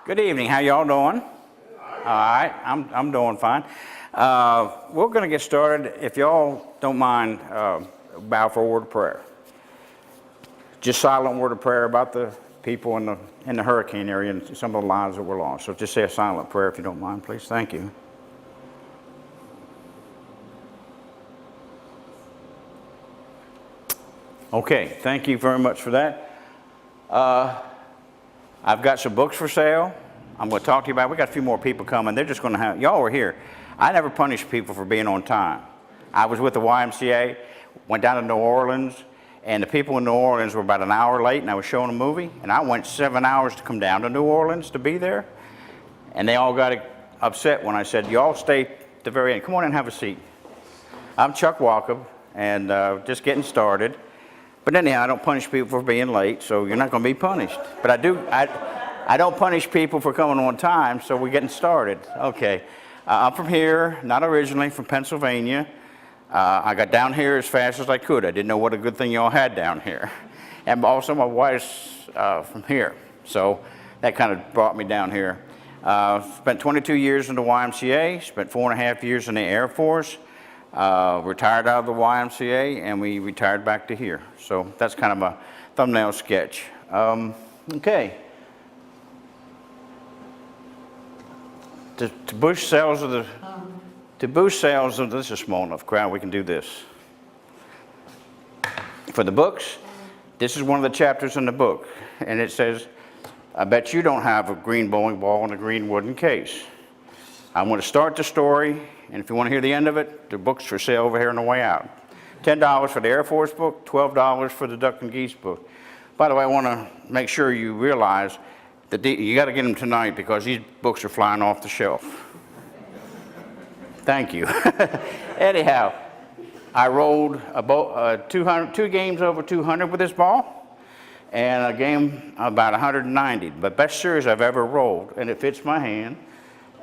Good evening. How y'all doing? All right. I'm doing fine. We're going to get started. If y'all don't mind, bow for a word of prayer. Just silent word of prayer about the people in the hurricane area and some of the lives that were lost. So just say a silent prayer if you don't mind, please. Thank you. Okay. Thank you very much for that. I've got some books for sale. I'm going to talk to you about. We got a few more people coming. They're just going to have. Y'all were here. I never punish people for being on time. I was with the YMCA, went down to New Orleans, and the people in New Orleans were about an hour late, and I was showing a movie, and I went 7 hours to come down to New Orleans to be there, and they all got upset when I said, "Y'all stay at the very end. Come on and have a seat." I'm Chuck Wachob, and just getting started. But anyhow, I don't punish people for being late, so you're not going to be punished. But I don't punish people for coming on time, so we're getting started. Okay. I'm from here, not originally, from Pennsylvania. I got down here as fast as I could. I didn't know what a good thing y'all had down here. And also my wife's from here, so that kind of brought me down here. Spent 22 years in the YMCA, spent 4.5 years in the Air Force. Retired out of the YMCA, and we retired back to here. So that's kind of a thumbnail sketch. Okay. To boost sales of this is a small enough crowd, we can do this. For the books, this is one of the chapters in the book, and it says, "I bet you don't have a green bowling ball in a green wooden case." I'm going to start the story, and if you want to hear the end of it, the book's for sale over here on the way out. $10 for the Air Force book, $12 for the Duck and Geese book. By the way, I want to make sure you realize that you got to get them tonight because these books are flying off the shelf. Thank you. Anyhow, I rolled two games over 200 with this ball, and a game about 190. The best series I've ever rolled, and it fits my hand.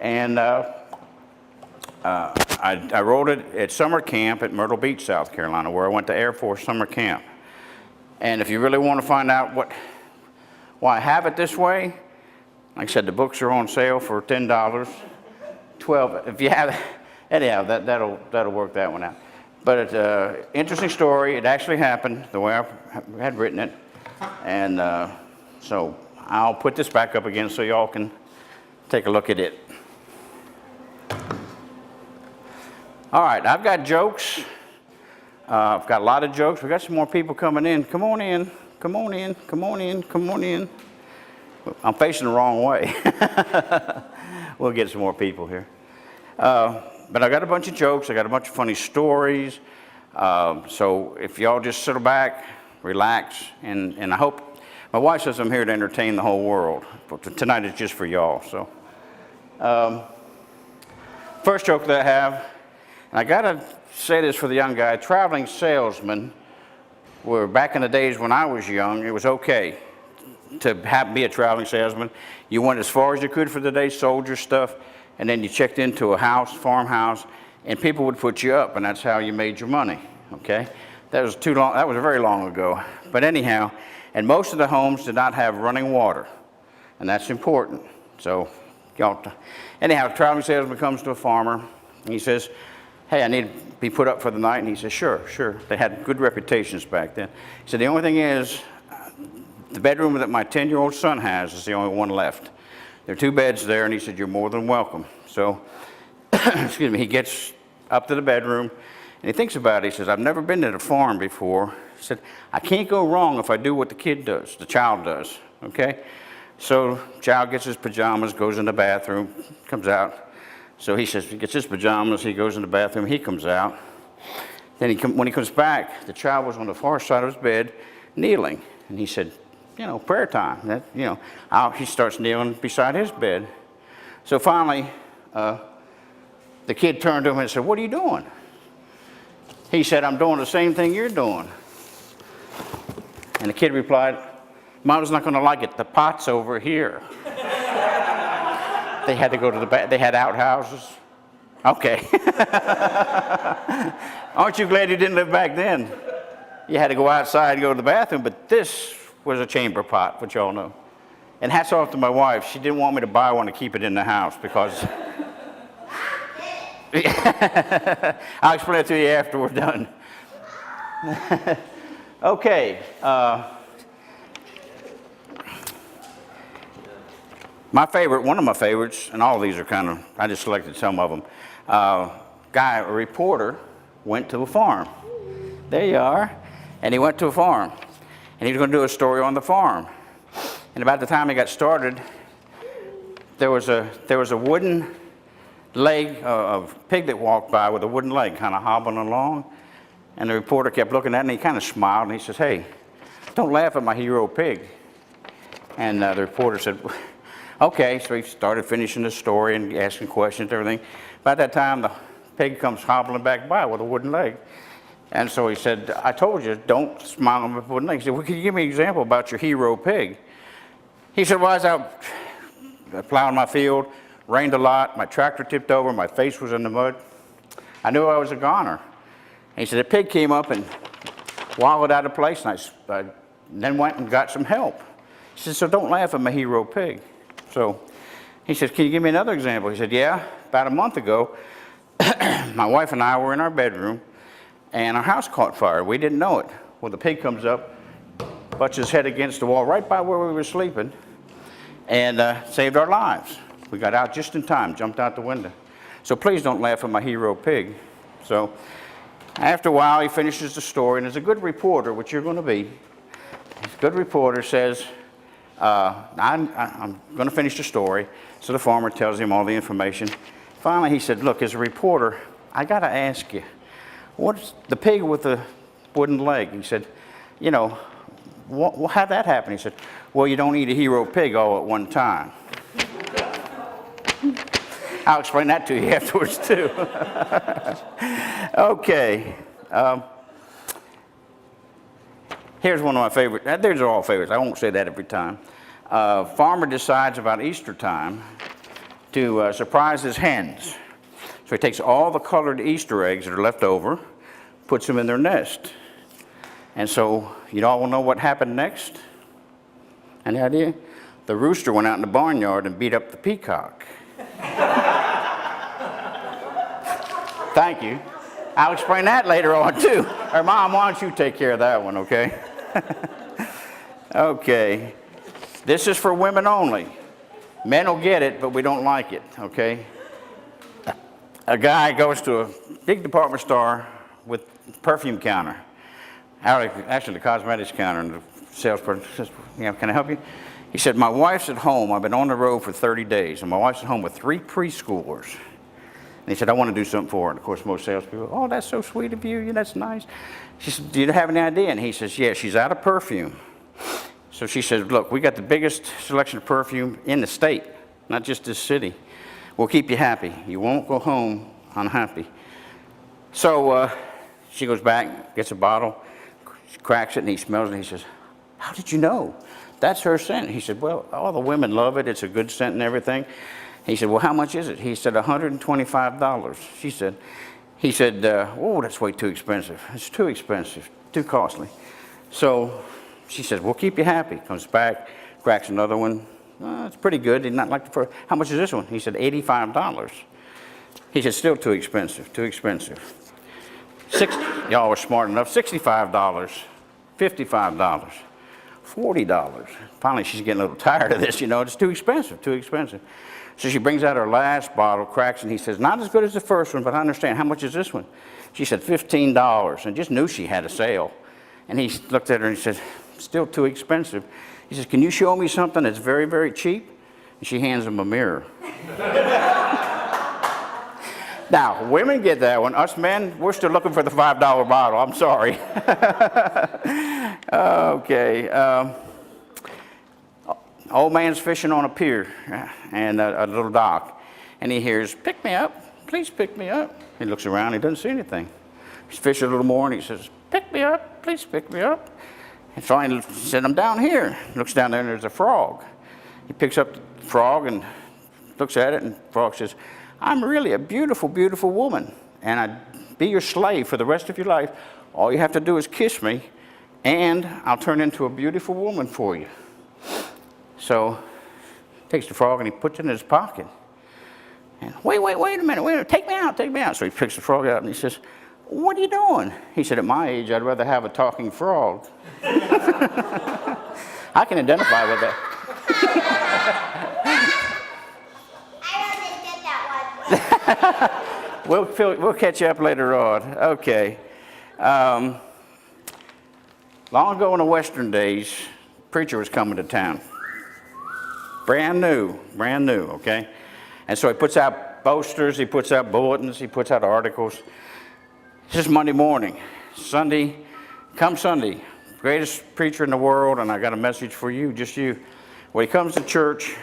And I rolled it at summer camp at Myrtle Beach, South Carolina, where I went to Air Force summer camp. And if you really want to find out why I have it this way, like I said, the books are on sale for $10, $12. If you have, anyhow, that'll work that one out. But it's an interesting story. It actually happened the way I had written it, and so I'll put this back up again so y'all can take a look at it. All right, I've got jokes. I've got a lot of jokes. We've got some more people coming in. Come on in, come on in, come on in, come on in. I'm facing the wrong way. We'll get some more people here. But I got a bunch of jokes. I got a bunch of funny stories. So if y'all just sit back, relax, and I hope, my wife says I'm here to entertain the whole world. But tonight is just for y'all. So first joke that I have, and I got to say this for the young guy, traveling salesmen were, back in the days when I was young, it was okay to be a traveling salesman. You went as far as you could for the day, sold your stuff, and then you checked into a house, farmhouse, and people would put you up, and that's how you made your money, okay? That was too long, that was very long ago. But anyhow, and most of the homes did not have running water, and that's important. So, anyhow, a traveling salesman comes to a farmer, and he says, "Hey, I need to be put up for the night." And he says, "Sure, sure." They had good reputations back then. He said, "The only thing is, the bedroom that my 10-year-old son has is the only one left. There are 2 beds there." And he said, "You're more than welcome." So, excuse me, he gets up to the bedroom, and he thinks about it. He says, "I've never been to the farm before." He said, "I can't go wrong if I do what the kid does, the child does, okay?" So, child gets his pajamas, goes in the bathroom, comes out. So he says, he gets his pajamas, he goes in the bathroom, he comes out. Then when he comes back, the child was on the far side of his bed, kneeling. And he said, prayer time. He starts kneeling beside his bed. So finally, the kid turned to him and said, "What are you doing?" He said, "I'm doing the same thing you're doing." And the kid replied, "Mom's not going to like it. The pot's over here." They had to go to the back. They had outhouses. Okay. Aren't you glad you didn't live back then? You had to go outside and go to the bathroom, but this was a chamber pot, which y'all know. And hats off to my wife. She didn't want me to buy one to keep it in the house because... I'll explain it to you after we're done. Okay. My favorite, one of my favorites, and all of these are kind of, I just selected some of them. A reporter, went to a farm. There you are. And he went to a farm. And he was going to do a story on the farm. And about the time he got started, there was a wooden leg, a pig that walked by with a wooden leg kind of hobbling along. And the reporter kept looking at it, and he kind of smiled, and he says, "Hey, don't laugh at my hero pig." And the reporter said, "Okay." So he started finishing the story and asking questions and everything. About that time, the pig comes hobbling back by with a wooden leg. And so he said, "I told you, don't smile at my wooden leg." He said, "Well, can you give me an example about your hero pig?" He said, "Well, I was out plowing my field, rained a lot, my tractor tipped over, my face was in the mud. I knew I was a goner." And he said, "The pig came up and wallowed out of place, and I then went and got some help." He said, "So don't laugh at my hero pig." So he said, "Can you give me another example?" He said, "Yeah, about a month ago, my wife and I were in our bedroom, and our house caught fire. We didn't know it. Well, the pig comes up, butts his head against the wall right by where we were sleeping, and saved our lives. We got out just in time, jumped out the window. So please don't laugh at my hero pig." So after a while, he finishes the story, and as a good reporter, which you're going to be, a good reporter says, I'm going to finish the story. So the farmer tells him all the information. Finally, he said, "Look, as a reporter, I got to ask you, what's the pig with the wooden leg?" He said, "You know, how'd that happen?" He said, "Well, you don't eat a hero pig all at one time." I'll explain that to you afterwards, too. Okay. Here's one of my favorites. These are all favorites. I won't say that every time. Farmer decides about Easter time to surprise his hens. So he takes all the colored Easter eggs that are left over, puts them in their nest. And so you all know what happened next? Any idea? The rooster went out in the barnyard and beat up the peacock. Thank you. I'll explain that later on, too. Or, Mom, why don't you take care of that one, okay? Okay. This is for women only. Men will get it, but we don't like it, okay? A guy goes to a big department store with perfume counter. Actually, the cosmetics counter, and the salesperson says, "Can I help you?" He said, "My wife's at home. I've been on the road for 30 days, and my wife's at home with 3 preschoolers." And he said, "I want to do something for her." And of course, most salespeople, "Oh, that's so sweet of you. That's nice." She said, "Do you have any idea?" And he says, "Yeah, she's out of perfume." So she says, "Look, we got the biggest selection of perfume in the state, not just this city. We'll keep you happy. You won't go home unhappy." So she goes back, gets a bottle, cracks it, and he smells it, and he says, "How did you know? That's her scent." He said, "Well, all the women love it. It's a good scent and everything." He said, "Well, how much is it?" He said, $125. He said, "Oh, that's way too expensive. It's too expensive, too costly." So she says, "We'll keep you happy." Comes back, cracks another one. "It's pretty good. Did not like the first. How much is this one?" He said, $85. He said, "Still too expensive, too expensive." Y'all were smart enough. $65, $55. $40. Finally, she's getting a little tired of this, it's too expensive, too expensive. So she brings out her last bottle, cracks, and he says, "Not as good as the first one, but I understand. How much is this one?" She said, $15, and just knew she had a sale. And he looked at her and he said, "Still too expensive." He says, "Can you show me something that's very, very cheap?" And she hands him a mirror. Now, women get that one. Us men, we're still looking for the $5 bottle. I'm sorry. Okay. Old man's fishing on a pier and a little dock. And he hears, "Pick me up. Please pick me up." He looks around. He doesn't see anything. He's fishing a little more, and he says, "Pick me up. Please pick me up." And finally, he said, "I'm down here." He looks down there, and there's a frog. He picks up the frog and looks at it, and the frog says, "I'm really a beautiful, beautiful woman, and I'd be your slave for the rest of your life. All you have to do is kiss me, and I'll turn into a beautiful woman for you." So Takes the frog and he puts it in his pocket. And wait a minute, take me out. So he picks the frog out and he says, what are you doing? He said, at my age, I'd rather have a talking frog. I can identify with that. I wasn't did that one. We'll catch you up later on. Okay. Long ago in the Western days, preacher was coming to town. Brand new, okay? And so he puts out posters, he puts out bulletins, he puts out articles. This is Monday morning. Sunday, greatest preacher in the world, and I got a message for you, just you. Well, he comes to church,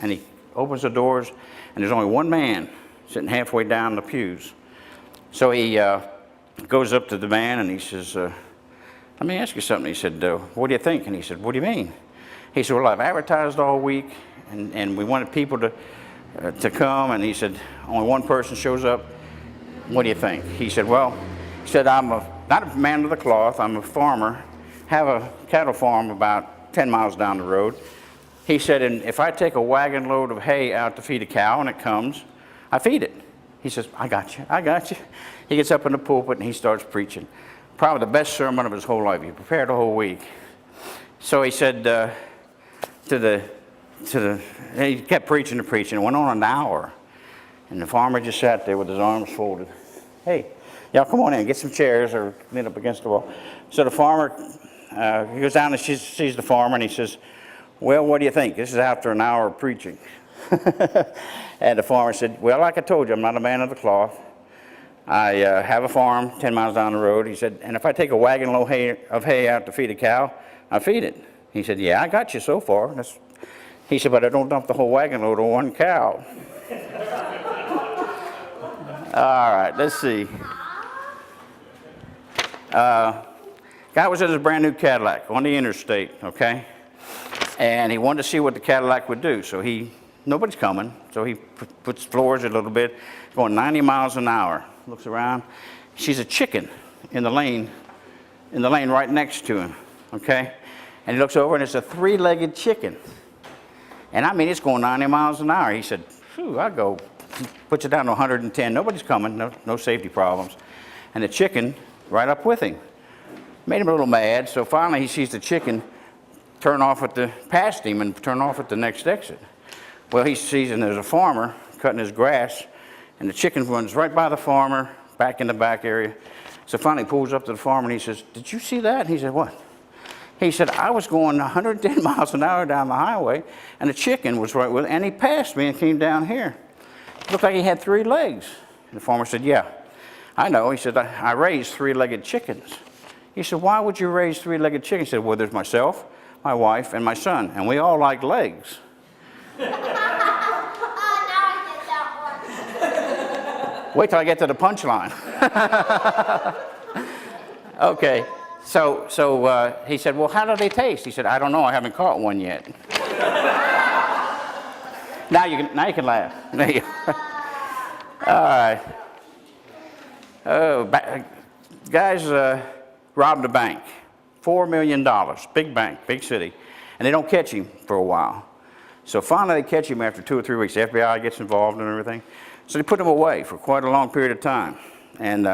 and he opens the doors, and there's only one man sitting halfway down the pews. So he goes up to the man, and he says, let me ask you something. He said, what do you think? And he said, what do you mean? He said, well, I've advertised all week, and we wanted people to come, and he said, only one person shows up. What do you think? He said, well, I'm not a man of the cloth, I'm a farmer, have a cattle farm about 10 miles down the road. He said, and if I take a wagon load of hay out to feed a cow and it comes, I feed it. He says, I got you. He gets up in the pulpit and he starts preaching. Probably the best sermon of his whole life. He prepared a whole week. So he said he kept preaching and preaching. It went on an hour. And the farmer just sat there with his arms folded. Hey, y'all come on in, get some chairs or lean up against the wall. So the farmer, he goes down and sees the farmer and he says, well, what do you think? This is after an hour of preaching. And the farmer said, well, like I told you, I'm not a man of the cloth. I have a farm 10 miles down the road. He said, and if I take a wagon load of hay out to feed a cow, I feed it. He said, yeah, I got you so far. He said, but I don't dump the whole wagon load on one cow. All right, let's see. Guy was in his brand new Cadillac on the interstate, okay? And he wanted to see what the Cadillac would do. So nobody's coming. So he puts floors a little bit, going 90 miles an hour. Looks around. She's a chicken in the lane right next to him, okay? And he looks over and it's a three-legged chicken. And I mean, it's going 90 miles an hour. He said, phew, I'll go. He puts it down to 110. Nobody's coming, no safety problems. And the chicken right up with him. Made him a little mad, so finally he sees the chicken past him and turn off at the next exit. Well, he sees and there's a farmer cutting his grass, and the chicken runs right by the farmer, back in the back area. So finally he pulls up to the farmer and he says, did you see that? And he said, what? He said, I was going 110 miles an hour down the highway, and the chicken was right with it, and he passed me and came down here. It looked like he had 3 legs. And the farmer said, yeah, I know. He said, I raised 3-legged chickens. He said, why would you raise 3-legged chickens? He said, well, there's myself, my wife, and my son, and we all like legs. Oh, now I get that one. Wait till I get to the punchline. Okay, so he said, well, how do they taste? He said, I don't know, I haven't caught one yet. Now you can laugh. All right. Guys robbed a bank, $4 million, big bank, big city, and they don't catch him for a while. So finally they catch him after 2 or 3 weeks. The FBI gets involved and everything. So they put him away for quite a long period of time. And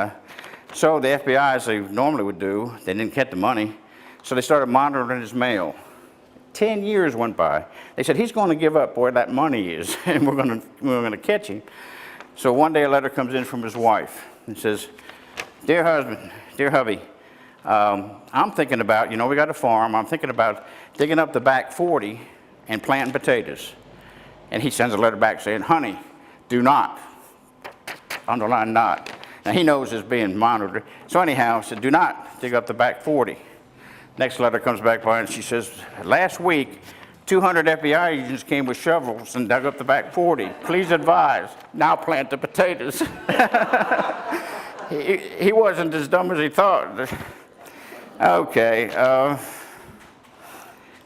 so the FBI, as they normally would do, they didn't get the money, so they started monitoring his mail. 10 years went by. They said, he's going to give up where that money is, and we're going to catch him. So one day a letter comes in from his wife and says, dear husband, dear hubby, I'm thinking about, we got a farm, I'm thinking about digging up the back 40 and planting potatoes. And he sends a letter back saying, honey, do not, underline not. Now he knows it's being monitored. So anyhow, he said, do not dig up the back 40. Next letter comes back by and she says, last week, 200 FBI agents came with shovels and dug up the back 40. Please advise, now plant the potatoes. He wasn't as dumb as he thought. Okay.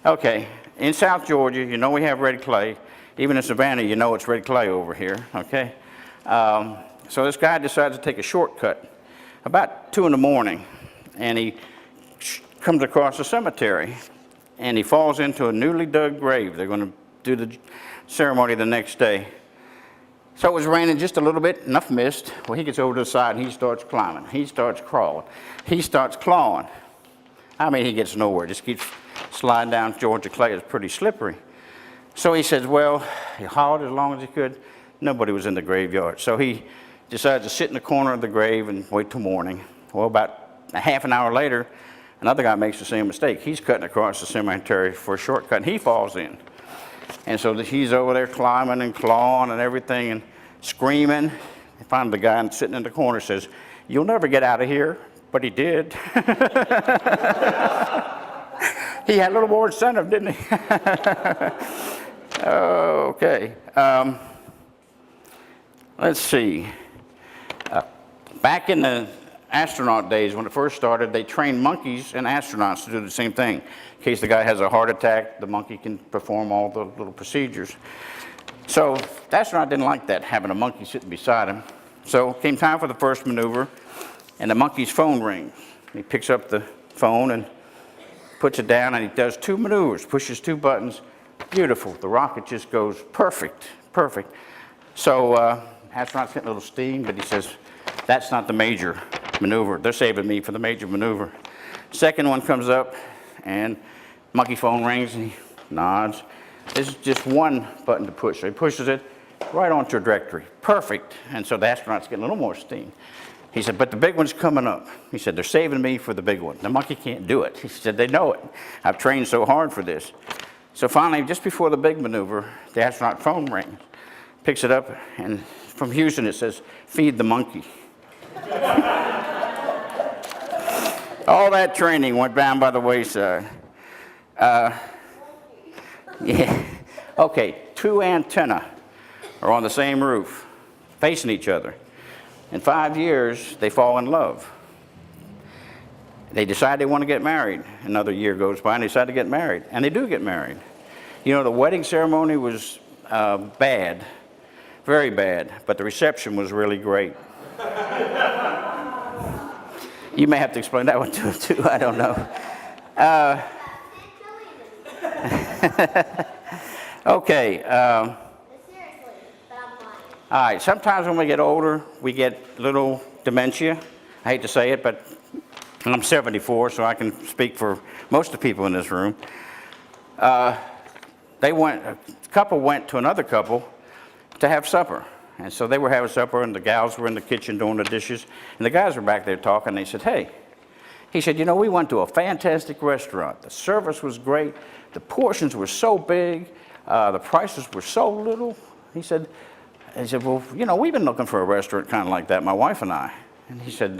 Okay. In South Georgia, we have red clay. Even in Savannah, it's red clay over here. Okay. So this guy decides to take a shortcut about 2 in the morning, and he comes across a cemetery, and he falls into a newly dug grave. They're going to do the ceremony the next day. So it was raining just a little bit, enough mist. Well, he gets over to the side and he starts climbing. He starts crawling. He starts clawing. I mean, he gets nowhere, just keeps sliding down. Georgia clay is pretty slippery. So he says, well, he hollered as long as he could. Nobody was in the graveyard. So he decided to sit in the corner of the grave and wait till morning. Well, about a half an hour later, another guy makes the same mistake. He's cutting across the cemetery for a shortcut, and he falls in. And so he's over there climbing and clawing and everything and screaming. And finally, the guy sitting in the corner says, "You'll never get out of here." But he did. He had a little more incentive, didn't he? Okay. Let's see. Back in the astronaut days, when it first started, they trained monkeys and astronauts to do the same thing. In case the guy has a heart attack, the monkey can perform all the little procedures. So the astronaut didn't like that, having a monkey sitting beside him. So came time for the first maneuver, and the monkey's phone rings. He picks up the phone and puts it down, and he does 2 maneuvers, pushes 2 buttons. Beautiful. The rocket just goes perfect, perfect. So astronaut's getting a little steam, but he says, that's not the major maneuver. They're saving me for the major maneuver. Second one comes up, and monkey phone rings, and he nods. There's just 1 button to push. So he pushes it right on trajectory. Perfect. And so the astronaut's getting a little more steam. He said, but the big one's coming up. He said, they're saving me for the big one. The monkey can't do it. He said, they know it. I've trained so hard for this. So finally, just before the big maneuver, the astronaut phone rings, picks it up, and from Houston it says, feed the monkey. All that training went down by the wayside. Yeah. Okay, 2 antennae are on the same roof, facing each other. In 5 years, they fall in love. They decide they want to get married. Another year goes by, and they decide to get married. And they do get married. You know, the wedding ceremony was bad, very bad, but the reception was really great. You may have to explain that one to him, too. I don't know. Okay. Seriously, but I'm lying. All right. Sometimes when we get older, we get little dementia. I hate to say it, but I'm 74, so I can speak for most of the people in this room. A couple went to another couple to have supper. And so they were having supper, and the gals were in the kitchen doing the dishes. And the guys were back there talking. They said, hey, he said, you know, we went to a fantastic restaurant. The service was great. The portions were so big. The prices were so little. He said, well, you know, we've been looking for a restaurant kind of like that, my wife and I. And he said,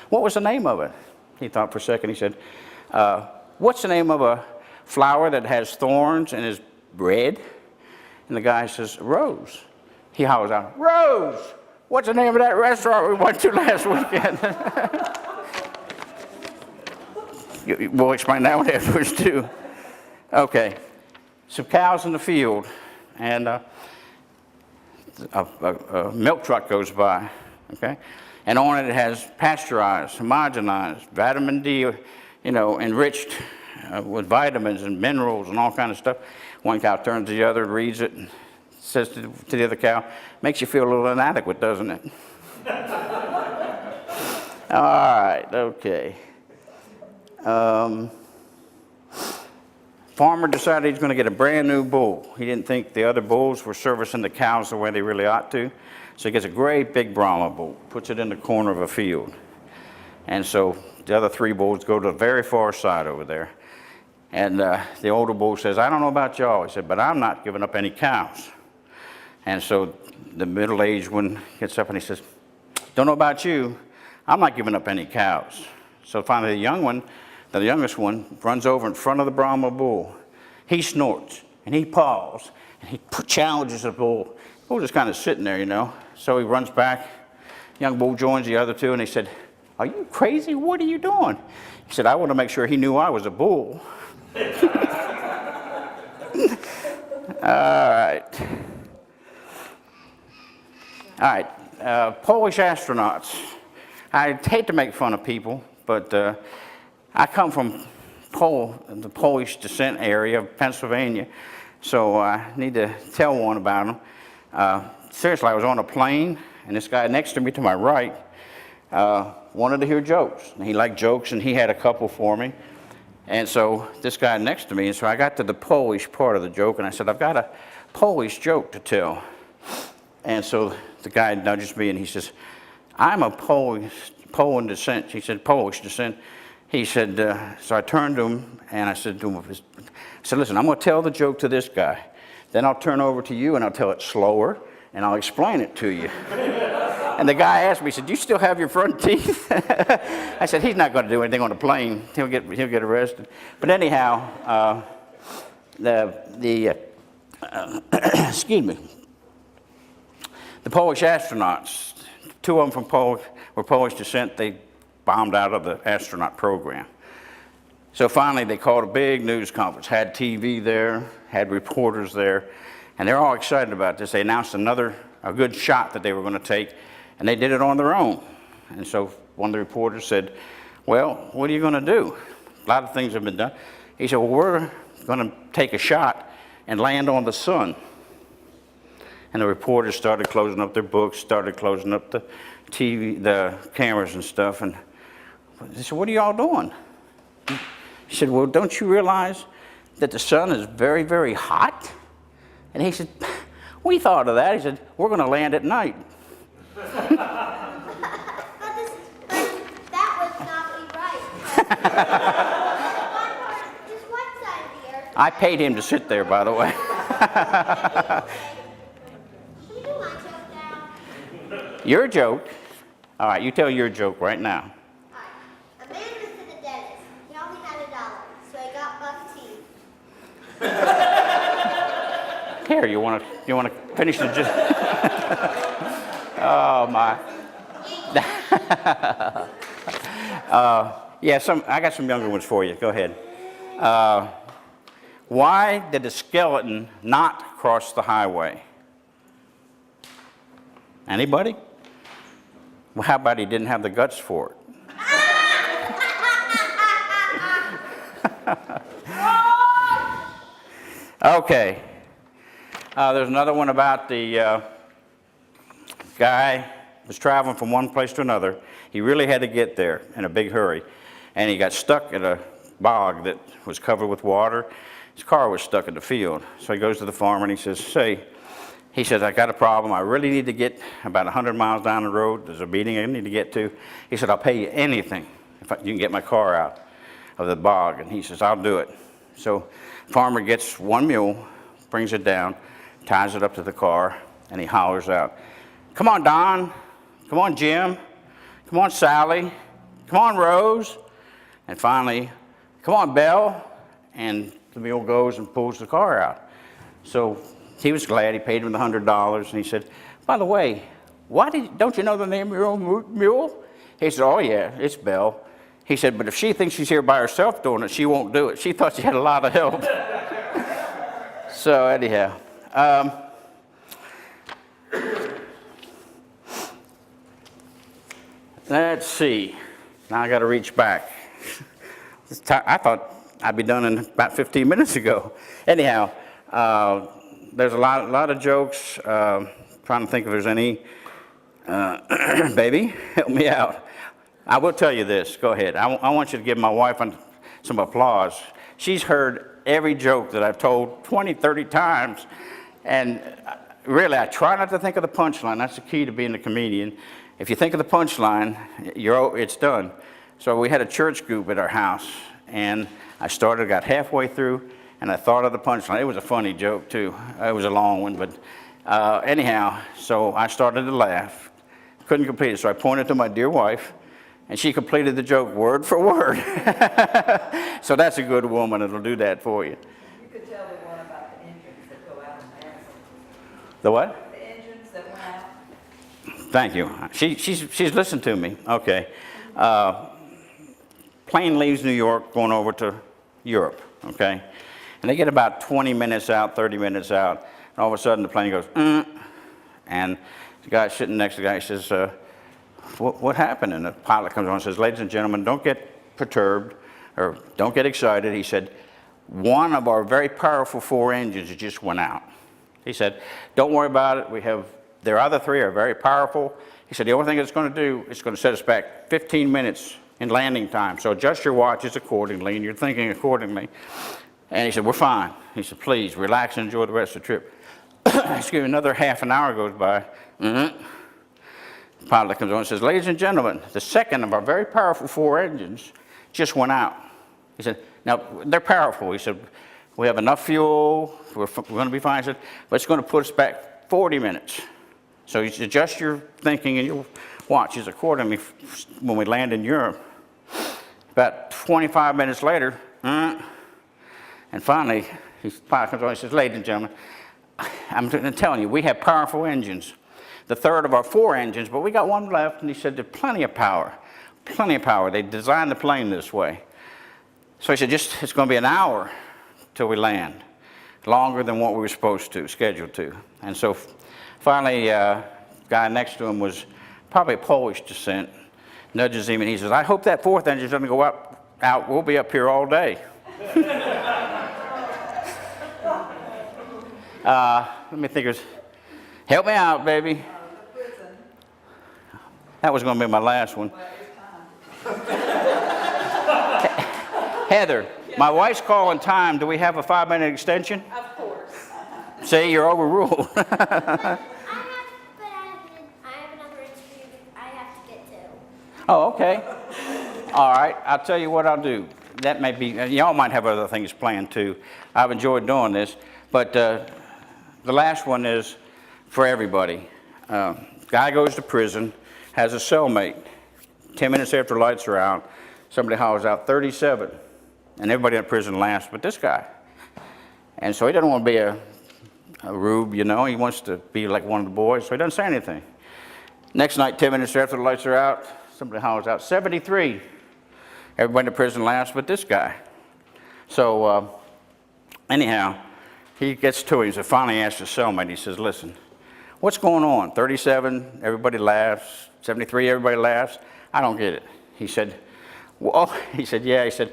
what was the name of it? He thought for a second. He said, what's the name of a flower that has thorns and is red? And the guy says, Rose. He hollers out, Rose! What's the name of that restaurant we went to last weekend? We'll explain that one afterwards, too. Okay. Some cows in the field, and a milk truck goes by, okay? And on it has pasteurized, homogenized, vitamin D, you know, enriched with vitamins and minerals and all kind of stuff. One cow turns to the other, reads it, and says to the other cow, makes you feel a little inadequate, doesn't it? All right, okay. Farmer decided he's going to get a brand new bull. He didn't think the other bulls were servicing the cows the way they really ought to. So he gets a great big Brahma bull, puts it in the corner of a field. And so the other 3 bulls go to the very far side over there. And the older bull says, I don't know about y'all. He said, but I'm not giving up any cows. And so the middle-aged one gets up and he says, don't know about you. I'm not giving up any cows. So finally the youngest one, runs over in front of the Brahma bull. He snorts and he paws and he challenges the bull. The bull just kind of sitting there, you know. So he runs back. Young bull joins the other 2 and he said, are you crazy? What are you doing? He said, I want to make sure he knew I was a bull. All right. All right. Polish astronauts. I hate to make fun of people, but I come from the Polish descent area of Pennsylvania. So I need to tell one about them. Seriously, I was on a plane, and this guy next to me to my right wanted to hear jokes. And he liked jokes, and he had a couple for me. And so this guy next to me, and so I got to the Polish part of the joke, and I said, I've got a Polish joke to tell. And so the guy nudges me, and he says, I'm a Polish descent. He said, Polish descent. He said, so I turned to him, and I said to him, listen, I'm going to tell the joke to this guy. Then I'll turn over to you, and I'll tell it slower, and I'll explain it to you. And the guy asked me, he said, do you still have your front teeth? I said, he's not going to do anything on the plane. He'll get arrested. But anyhow, excuse me, the Polish astronauts, two of them were Polish descent. They bombed out of the astronaut program. So finally, they called a big news conference, had TV there, had reporters there, and they're all excited about this. They announced a good shot that they were going to take, and they did it on their own. And so one of the reporters said, well, what are you going to do? A lot of things have been done. He said, well, we're going to take a shot and land on the sun. And the reporters started closing up their books, started closing up the TV, the cameras and stuff. And they said, what are y'all doing? He said, well, don't you realize that the sun is very, very hot? And he said, we thought of that. He said, we're going to land at night. But that was not right. Just one side of the earth. I paid him to sit there, by the way. Can you do my joke now? Your joke? All right, you tell your joke right now. Alright. A man went to the dentist. He only had $1, so he got buck teeth. Here, you want to finish the joke? Oh my. Yeah, I got some younger ones for you. Go ahead. Why did the skeleton not cross the highway? Anybody? Well, how about he didn't have the guts for it? Okay. There's another one about the guy was traveling from one place to another. He really had to get there in a big hurry, and he got stuck in a bog that was covered with water. His car was stuck in the field. So he goes to the farmer and he says, I got a problem. I really need to get about 100 miles down the road. There's a meeting I need to get to. He said, I'll pay you anything if you can get my car out of the bog. And he says, I'll do it. So the farmer gets one mule, brings it down, ties it up to the car, and he hollers out, come on, Don. Come on, Jim. Come on, Sally. Come on, Rose. And finally, come on, Belle. And the mule goes and pulls the car out. So he was glad. He paid him the $100, and he said, by the way, don't you know the name of your own mule? He said, oh, yeah, it's Belle. He said, but if she thinks she's here by herself doing it, she won't do it. She thought she had a lot of help. So anyhow, let's see. Now I got to reach back. I thought I'd be done in about 15 minutes ago. Anyhow, there's a lot of jokes. Trying to think if there's any. Baby, help me out. I will tell you this. Go ahead. I want you to give my wife some applause. She's heard every joke that I've told 20, 30 times. And really, I try not to think of the punchline. That's the key to being a comedian. If you think of the punchline, it's done. So we had a church group at our house, and I got halfway through, and I thought of the punchline. It was a funny joke, too. It was a long one, but anyhow, so I started to laugh. Couldn't complete it, so I pointed to my dear wife, and she completed the joke word for word. So that's a good woman. It'll do that for you. You could tell the one about the engines that go out in America. The what? The engines that went out. Thank you. She's listened to me. Okay. Plane leaves New York going over to Europe, okay? And they get about 20 minutes out, 30 minutes out, and all of a sudden the plane goes, and the guy sitting next to the guy says, what happened? And the pilot comes on and says, ladies and gentlemen, don't get perturbed or don't get excited. He said, one of our very powerful 4 engines just went out. He said, don't worry about it. Their other 3 are very powerful. He said, the only thing it's going to do is going to set us back 15 minutes in landing time. So adjust your watches accordingly and you're thinking accordingly. And he said, we're fine. He said, please relax and enjoy the rest of the trip. Excuse me, another half an hour goes by. The pilot comes on and says, ladies and gentlemen, the second of our very powerful 4 engines just went out. He said, now, they're powerful. He said, we have enough fuel, we're going to be fine. He said, but it's going to put us back 40 minutes. So you adjust your thinking and your watches accordingly when we land in Europe. About 25 minutes later, and finally, the pilot comes on and says, ladies and gentlemen, I'm telling you, we have powerful engines. The third of our 4 engines, but we got one left, and he said, there's plenty of power, plenty of power. They designed the plane this way. So he said, it's going to be an hour till we land, longer than what we were scheduled to. And so finally, guy next to him was probably Polish descent, nudges him, and he says, I hope that 4th engine doesn't go out. We'll be up here all day. Let me think. Help me out, baby. That was going to be my last one. Heather, my wife's calling time. Do we have a 5-minute extension? Of course. See, you're overruled. I have another interview I have to get to. Oh, okay. All right. I'll tell you what I'll do. That may be, y'all might have other things planned too. I've enjoyed doing this, but the last one is for everybody. Guy goes to prison, has a cellmate. 10 minutes after lights are out, somebody hollers out 37, and everybody in prison laughs, but this guy. And so he doesn't want to be a rube, you know. He wants to be like one of the boys, so he doesn't say anything. Next night, 10 minutes after the lights are out, somebody hollers out 73. Everybody in prison laughs, but this guy. So anyhow, he gets to him, so finally asks his cellmate, he says, listen, what's going on? 37, everybody laughs. 73, everybody laughs. I don't get it. He said, well, he said, yeah. He said,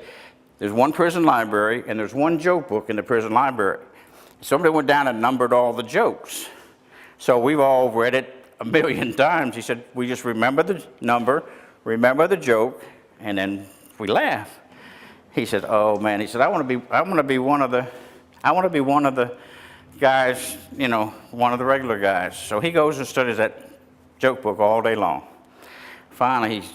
there's one prison library, and there's one joke book in the prison library. Somebody went down and numbered all the jokes. So we've all read it a million times. He said, we just remember the number, remember the joke, and then we laugh. He said, oh man. He said, I want to be one of the guys, you know, one of the regular guys. So he goes and studies that joke book all day long. Finally, he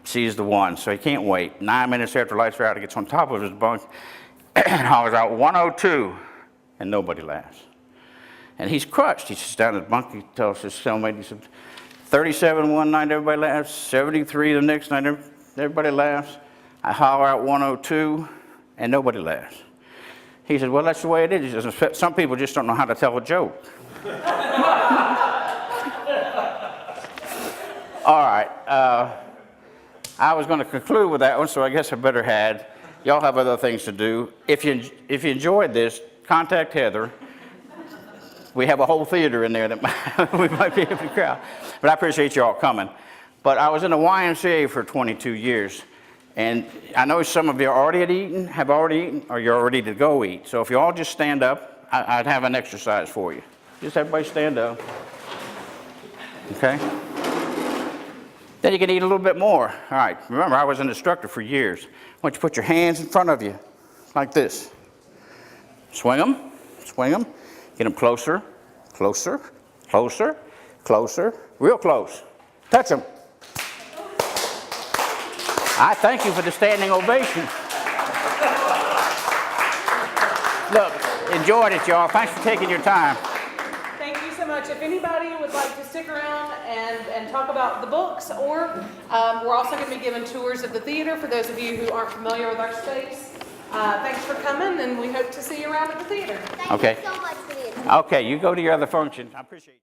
sees the one, so he can't wait. 9 minutes after lights are out, he gets on top of his bunk and hollers out 102, and nobody laughs. And he's crushed. He sits down in his bunk, he tells his cellmate, he said, 37 one night, everybody laughs. 73 the next night, everybody laughs. I holler out 102, and nobody laughs. He said, well, that's the way it is. He says, some people just don't know how to tell a joke. All right. I was going to conclude with that one, so I guess I better had. Y'all have other things to do. If you enjoyed this, contact Heather. We have a whole theater in there that we might be able to crowd. But I appreciate you all coming. But I was in the YMCA for 22 years. And I know some of you have already eaten, or you're ready to go eat. So if you all just stand up, I'd have an exercise for you. Just everybody stand up. Okay? Then you can eat a little bit more. All right, remember, I was an instructor for years. I want you to put your hands in front of you, like this. Swing them, get them closer, closer, closer, closer, real close. Touch them. I thank you for the standing ovation. Look, enjoyed it, y'all. Thanks for taking your time. Thank you so much. If anybody would like to stick around and talk about the books, or we're also going to be giving tours of the theater for those of you who aren't familiar with our space. Thanks for coming, and we hope to see you around at the theater. Thank you so much for the attention. Okay, you go to your other function. I appreciate it.